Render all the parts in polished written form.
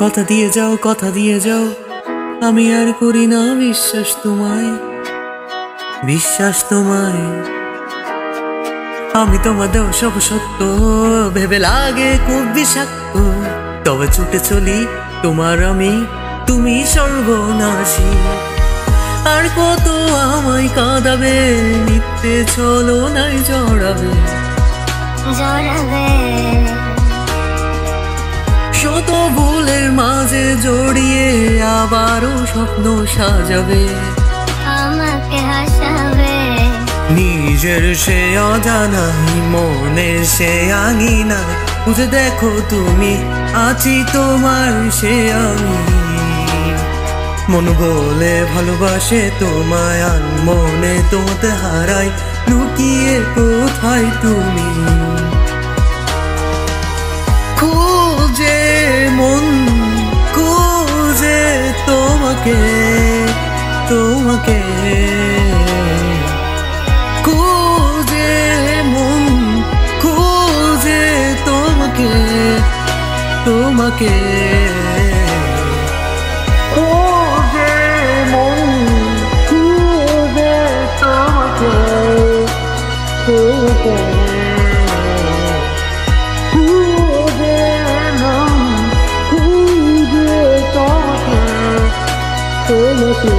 কথা দিয়ে যাও, কথা দিয়ে যাও, আমি আর করি না বিশ্বাস তোমায়, বিশ্বাস তোমায়। আমি তোমার দেও সব সত্য, ভেবে লাগে খুব বিষাক্ত, তবে ছুটে চলি তোমার আমি, তুমি সর্বনাশী। আর কত আমায় কাঁদাবে, মিথ্যে চলো নাই জড়াবে, শত ভুলের মাঝে জড়িয়ে আবারও স্বপ্ন সাজাবে, আমাকে হাসাবে। নিজের সে অজানাই মনে সে আঙিনায়, বুঝে দেখো তুমি আছি তোমার সে আমি। মন বলে ভালোবাসে তোমায়, আর মনে তোমাতে হারাই, লুকিয়ে কোথায় তুমি। খুঁজে মন খুঁজে তোমাকে, তোমাকে খুঁজে মন খুঁজে তোমাকে, তোমাকে খুঁজে মন খুঁজে তোমাকে, তোমাকে খুঁজে মন খুঁজে তোমাকে, তোমাকে।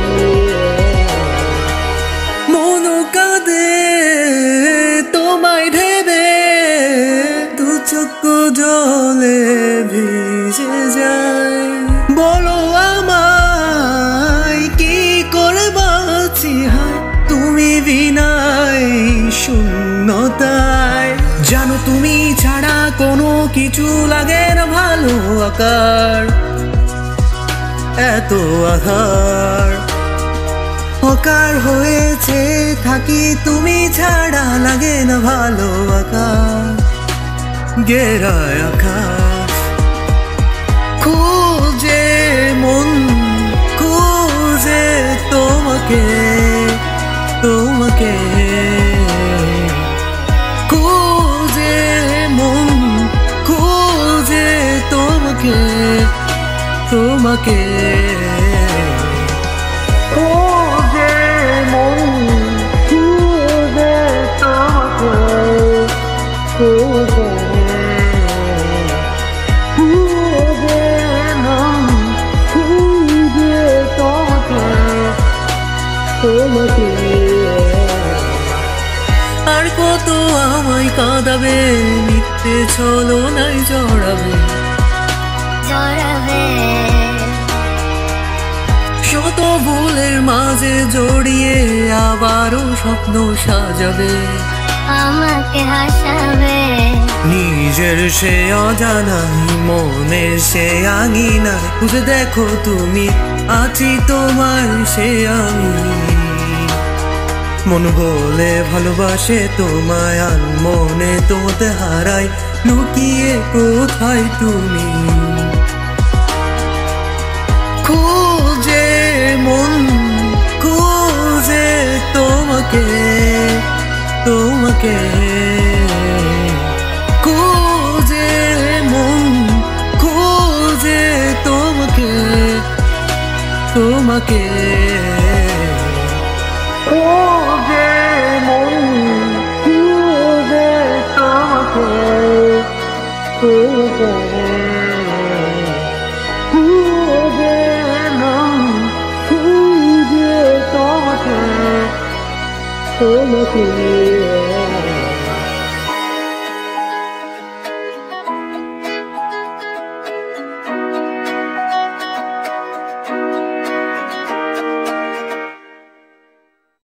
মন কাঁদে তোমায় ভেবে, দু চক্ষু জলে ভিজে যায়। বলো আমায় কি করে বাঁচি, হায় তুমি বিনাই শূন্যতায়। জানো তুমি ছাড়া কোনো কিছু লাগে না ভালো, আকার এত আধার, অকার হয়েছে থাকি তুমি ছাড়া, লাগে না ভালো আকার গেরায় আকাশ। খুঁজে মন খুঁজে তোমাকে, তোমাকে খুঁজে মন খুঁজে তোমাকে, তোমাকে খুঁজে মন খুঁজে তোমাকে, খুঁজে খুঁজে মন খুঁজে তোমাকে, তোমাকে। আর কত আমায় কাঁদাবে, মিথ্যে চলো নাই জড়াবে, শত ভুলের মাঝে জড়িয়ে আবারও স্বপ্ন সাজাবে, আমাকে হাসাবে। নিজের সে অজানাই মনে সে আঙিনায়, বুঝে দেখো তুমি আছি তোমার সে আমি। মন বলে ভালোবাসে তোমায়, আর মনে তোমাতে হারাই, লুকিয়ে কোথায় তুমি। খুঁজে মন খুঁজে তোমাকে, তোমাকে খুঁজে মন খুঁজে তোমাকে, তোমাকে খুঁজে মন খুঁজে তোমাকে, খুঁজে খুঁজে মন খুঁজে তোমাকে, তোমাকে।